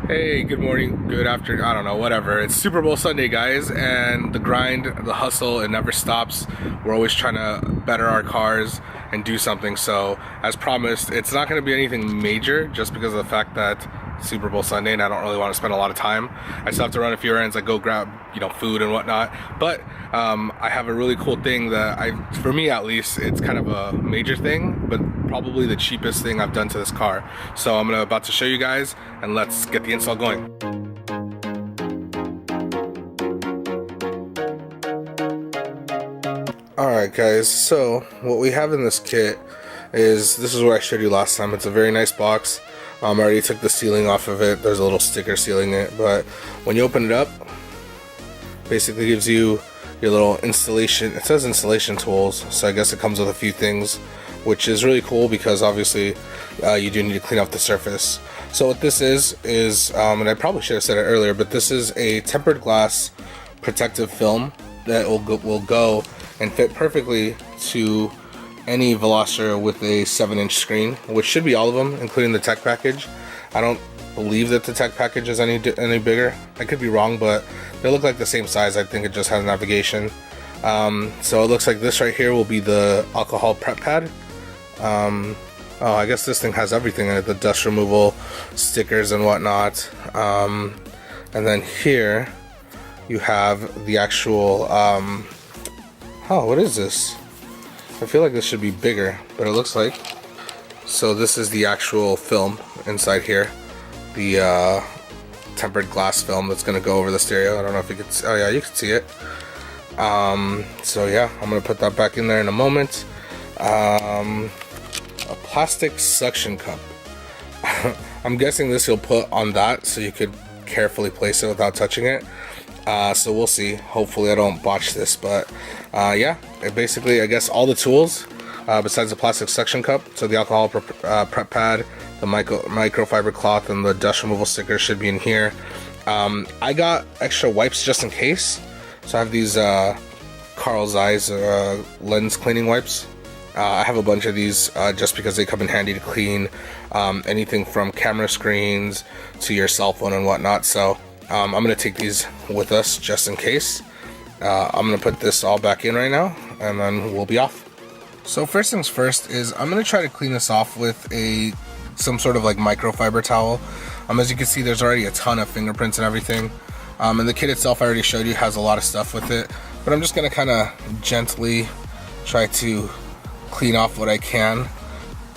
Hey, good morning, good afternoon, I don't know, whatever. It's Super Bowl Sunday, guys, and the grind, the hustle, it never stops. We're always trying to better our cars and do something. So, as promised, it's not going to be anything major just because of the fact that Super Bowl Sunday and I don't really want to spend a lot of time. I still have to run a few errands, like go grab, food and whatnot. But I have a really cool thing that for me at least, it's kind of a major thing, but probably the cheapest thing I've done to this car. So I'm about to show you guys, and let's get the install going. Alright guys, so what we have in this kit is, this is what I showed you last time. It's a very nice box. I already took the sealing off of it. There's a little sticker sealing it, but when you open it up, basically gives you your little installation. It says installation tools, so I guess it comes with a few things, which is really cool because obviously you do need to clean off the surface. So what this is and I probably should have said it earlier, but this is a tempered glass protective film that will go and fit perfectly to any Veloster with a 7-inch screen, which should be all of them, including the tech package. I don't believe that the tech package is any bigger. I could be wrong, but they look like the same size. I think it just has navigation. So it looks like this right here will be the alcohol prep pad. Oh, I guess this thing has everything in it, the dust removal, stickers and whatnot. And then here you have the actual, oh, what is this? I feel like this should be bigger, but it looks like. So this is the actual film inside here. The tempered glass film that's going to go over the stereo. I don't know if you could see. Oh yeah, you can see it. So yeah, I'm going to put that back in there in a moment. A plastic suction cup. I'm guessing this you'll put on that so you could carefully place it without touching it. So we'll see. Hopefully I don't botch this, but yeah, it basically, I guess all the tools besides the plastic suction cup, so the alcohol prep pad, the microfiber cloth, and the dust removal sticker should be in here. I got extra wipes just in case, so I have these Carl Zeiss lens cleaning wipes. I have a bunch of these just because they come in handy to clean anything from camera screens to your cell phone and whatnot. So I'm going to take these with us just in case. I'm going to put this all back in right now, and then we'll be off. So first things first is I'm going to try to clean this off with some sort of like microfiber towel. As you can see, there's already a ton of fingerprints and everything. And the kit itself, I already showed you, has a lot of stuff with it. But I'm just going to kind of gently try to clean off what I can.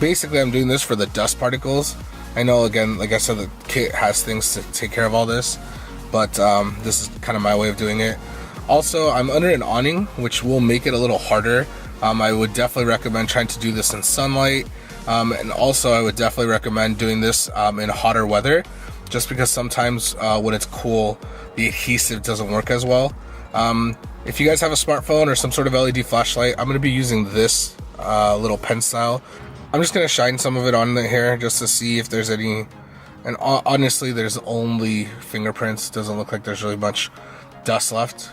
Basically, I'm doing this for the dust particles. I know, again, like I said, the kit has things to take care of all this, but this is kind of my way of doing it. Also, I'm under an awning, which will make it a little harder. I would definitely recommend trying to do this in sunlight, and also I would definitely recommend doing this in hotter weather, just because sometimes when it's cool, the adhesive doesn't work as well. If you guys have a smartphone or some sort of LED flashlight, I'm going to be using this little pen style. I'm just going to shine some of it on here just to see if there's any, and honestly there's only fingerprints. Doesn't look like there's really much dust left.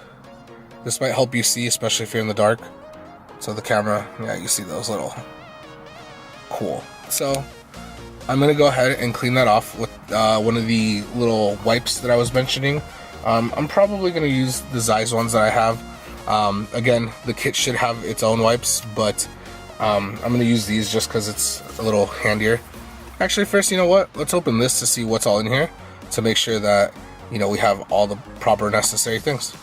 This might help you see, especially if you're in the dark. So the camera, yeah, you see those little, cool. So I'm going to go ahead and clean that off with one of the little wipes that I was mentioning. I'm probably going to use the Zeiss ones that I have. Again, the kit should have its own wipes, but I'm going to use these just because it's a little handier. Actually, first, you know what? Let's open this to see what's all in here to make sure that, we have all the proper necessary things.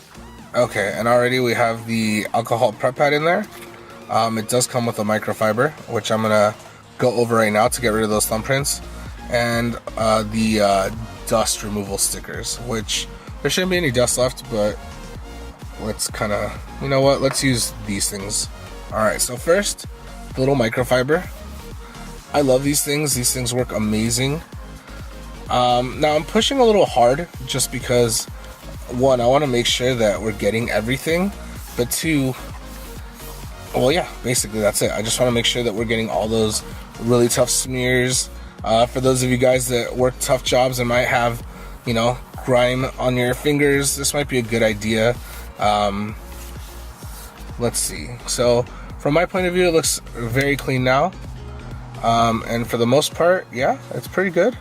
Okay, and already we have the alcohol prep pad in there. It does come with a microfiber, which I'm going to go over right now to get rid of those thumbprints. And the dust removal stickers, which there shouldn't be any dust left, but let's kind of, let's use these things. Alright, so first, the little microfiber. I love these things. These things work amazing. Now I'm pushing a little hard just because, one, I want to make sure that we're getting everything, but two, well, yeah, basically that's it. I just want to make sure that we're getting all those really tough smears. For those of you guys that work tough jobs and might have, grime on your fingers, this might be a good idea. Let's see. So from my point of view, it looks very clean now. And for the most part, yeah, it's pretty good.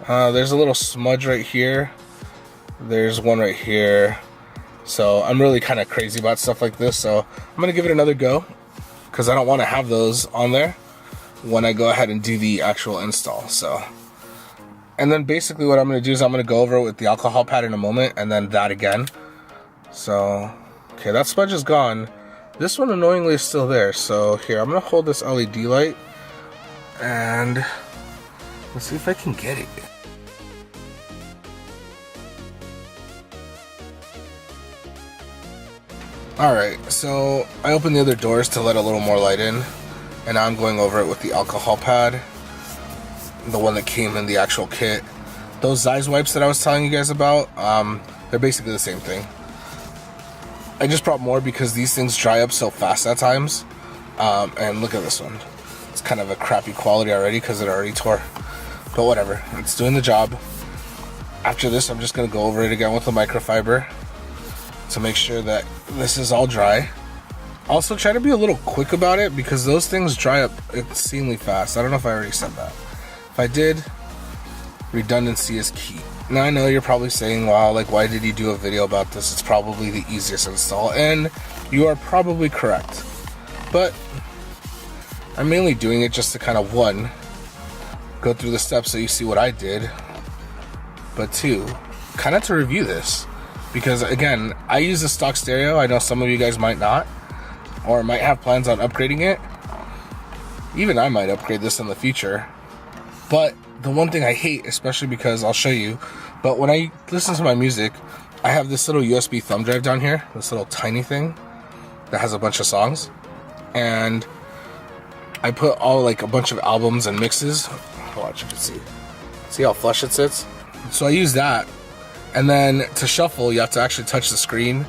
There's a little smudge right here. There's one right here. So I'm really kind of crazy about stuff like this. So I'm going to give it another go because I don't want to have those on there when I go ahead and do the actual install. So, and then basically what I'm going to do is I'm going to go over it with the alcohol pad in a moment and then that again. So, okay, that smudge is gone. This one annoyingly is still there. So here, I'm going to hold this LED light and let's see if I can get it. Alright, so I opened the other doors to let a little more light in, and now I'm going over it with the alcohol pad, the one that came in the actual kit. Those Zeiss wipes that I was telling you guys about, they're basically the same thing. I just brought more because these things dry up so fast at times, and look at this one. It's kind of a crappy quality already because it already tore, but whatever, it's doing the job. After this, I'm just going to go over it again with the microfiber to make sure that this is all dry. Also, try to be a little quick about it because those things dry up extremely fast. I don't know if I already said that. If I did, redundancy is key. Now I know you're probably saying, wow, like why did he do a video about this? It's probably the easiest install, and you are probably correct. But I'm mainly doing it just to kind of, one, go through the steps so you see what I did, but two, kind of to review this. Because again, I use a stock stereo. I know some of you guys might not, or might have plans on upgrading it. Even I might upgrade this in the future. But the one thing I hate, especially because I'll show you, but when I listen to my music, I have this little USB thumb drive down here, this little tiny thing that has a bunch of songs, and I put all like a bunch of albums and mixes. Watch, you can see how flush it sits. So I use that. And then to shuffle, you have to actually touch the screen.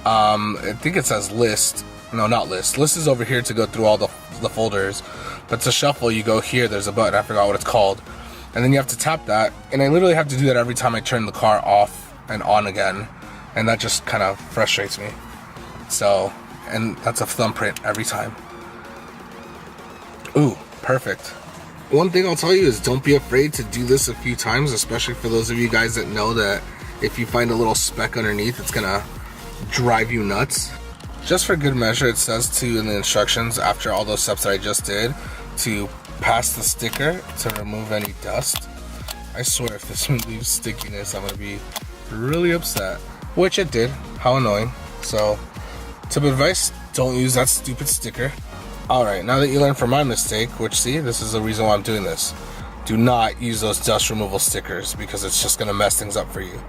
I think it says list. No, not list. List is over here to go through all the folders. But to shuffle, you go here. There's a button. I forgot what it's called. And then you have to tap that. And I literally have to do that every time I turn the car off and on again. And that just kind of frustrates me. So, and that's a thumbprint every time. Ooh, perfect. One thing I'll tell you is don't be afraid to do this a few times, especially for those of you guys that know that if you find a little speck underneath, it's gonna drive you nuts. Just for good measure, it says to in the instructions after all those steps that I just did to pass the sticker to remove any dust. I swear if this one leaves stickiness, I'm gonna be really upset. Which it did. How annoying. So, tip of advice, don't use that stupid sticker. Alright, now that you learned from my mistake, which see, this is the reason why I'm doing this. Do not use those dust removal stickers because it's just going to mess things up for you.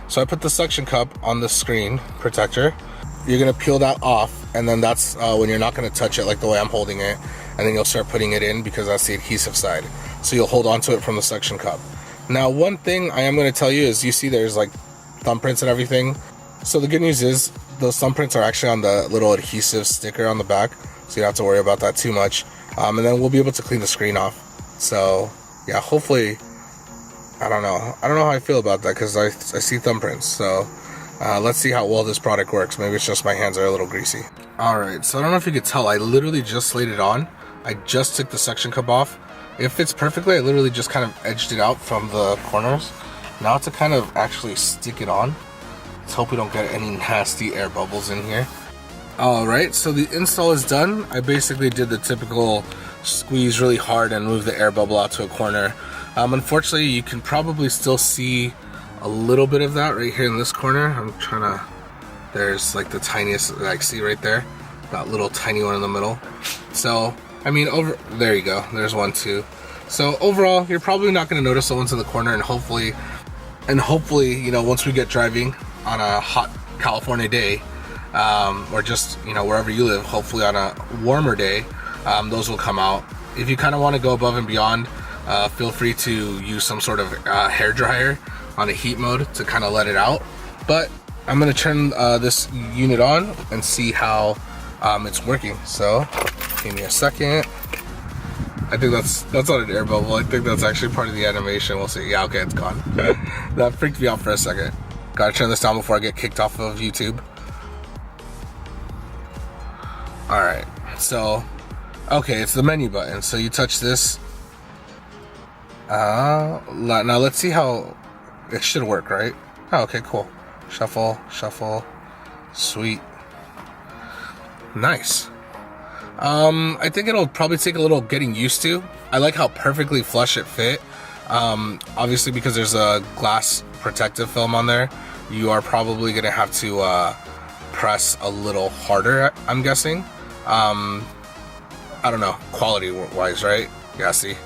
So I put the suction cup on the screen protector. You're going to peel that off, and then that's when you're not going to touch it like the way I'm holding it, and then you'll start putting it in because that's the adhesive side. So you'll hold onto it from the suction cup. Now one thing I am going to tell you is you see there's like thumbprints and everything. So the good news is those thumbprints are actually on the little adhesive sticker on the back, so you don't have to worry about that too much. And then we'll be able to clean the screen off. So yeah, hopefully, I don't know how I feel about that because I see thumbprints. So let's see how well this product works. Maybe it's just my hands are a little greasy. Alright, so I don't know if you could tell, I literally just laid it on. I just took the suction cup off. It fits perfectly. I literally just kind of edged it out from the corners. Now to kind of actually stick it on. Let's hope we don't get any nasty air bubbles in here. Alright, so the install is done. I basically did the typical squeeze really hard and move the air bubble out to a corner. Unfortunately, you can probably still see a little bit of that right here in this corner. I'm trying to, there's like the tiniest, like see right there, that little tiny one in the middle. So, I mean, there you go, there's one too. So overall, you're probably not going to notice the ones in the corner, and hopefully, you know, once we get driving on a hot California day, or just, you know, wherever you live, hopefully on a warmer day, those will come out. If you kind of want to go above and beyond, feel free to use some sort of hair dryer on a heat mode to kind of let it out. But I'm going to turn this unit on and see how it's working. So give me a second. I think that's not an air bubble. I think that's actually part of the animation. We'll see. Yeah, okay, it's gone. That freaked me out for a second. Gotta turn this down before I get kicked off of YouTube. Alright, so okay, it's the menu button. So you touch this Now let's see how it should work, right? Oh, okay, cool. Shuffle, shuffle. Sweet. Nice. I think it'll probably take a little getting used to. I like how perfectly flush it fit. Obviously, because there's a glass protective film on there, you are probably gonna have to press a little harder, I'm guessing. I don't know, quality wise, right? Yeah, see.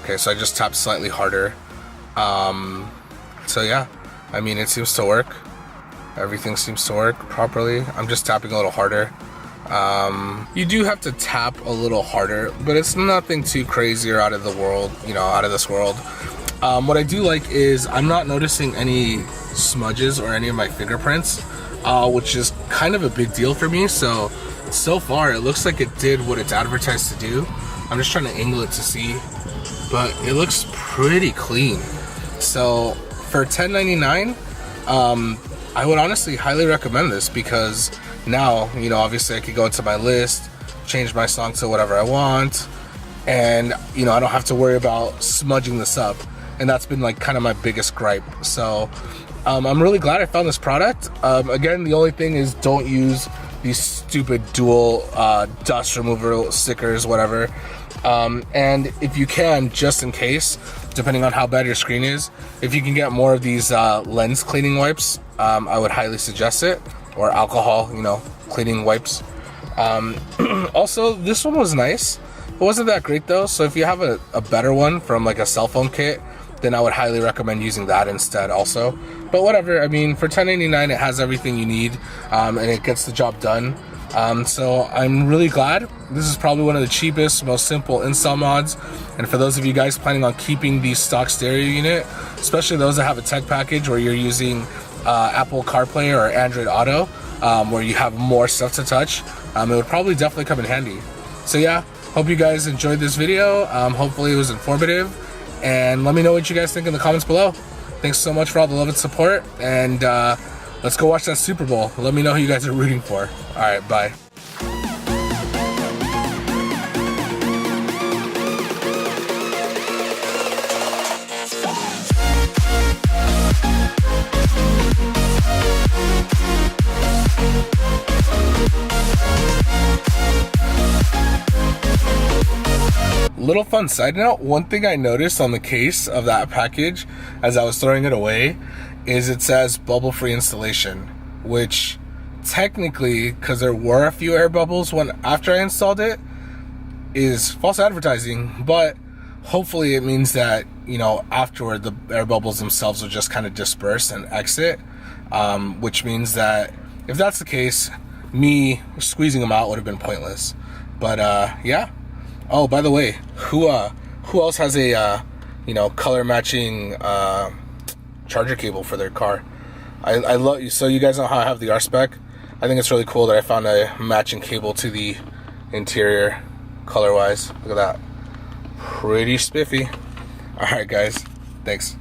Okay, so I just tapped slightly harder. So yeah, I mean, it seems to work. Everything seems to work properly. I'm just tapping a little harder. You do have to tap a little harder, but it's nothing too crazy or out of the world, you know, out of this world. What I do like is I'm not noticing any smudges or any of my fingerprints, which is kind of a big deal for me. So far it looks like it did what it's advertised to do. I'm just trying to angle it to see, but it looks pretty clean. So for $10.99, I would honestly highly recommend this, because now, you know, obviously I could go into my list, change my song to whatever I want, and, you know, I don't have to worry about smudging this up. And that's been like kind of my biggest gripe. So I'm really glad I found this product. Again, the only thing is don't use these stupid dual dust remover stickers, whatever. And if you can, just in case, depending on how bad your screen is, if you can get more of these lens cleaning wipes, I would highly suggest it, or alcohol, you know, cleaning wipes. Also, this one was nice. It wasn't that great though, so if you have a better one from like a cell phone kit, then I would highly recommend using that instead also. But whatever, I mean, for $10.99 it has everything you need, and it gets the job done. So I'm really glad. This is probably one of the cheapest, most simple install mods. And for those of you guys planning on keeping the stock stereo unit, especially those that have a tech package where you're using Apple CarPlay or Android Auto, where you have more stuff to touch, it would probably definitely come in handy. So yeah, hope you guys enjoyed this video. Hopefully it was informative, and let me know what you guys think in the comments below. Thanks so much for all the love and support, and let's go watch that Super Bowl. Let me know who you guys are rooting for. Alright, bye. Little fun side note, one thing I noticed on the case of that package as I was throwing it away is it says bubble free installation, which technically, because there were a few air bubbles after I installed it, is false advertising. But hopefully it means that, you know, afterward the air bubbles themselves will just kind of disperse and exit, which means that if that's the case, me squeezing them out would have been pointless. But yeah. Oh, by the way, who else has a you know, color matching charger cable for their car? I love you. So you guys know how I have the R spec. I think it's really cool that I found a matching cable to the interior color wise. Look at that, pretty spiffy. All right, guys, thanks.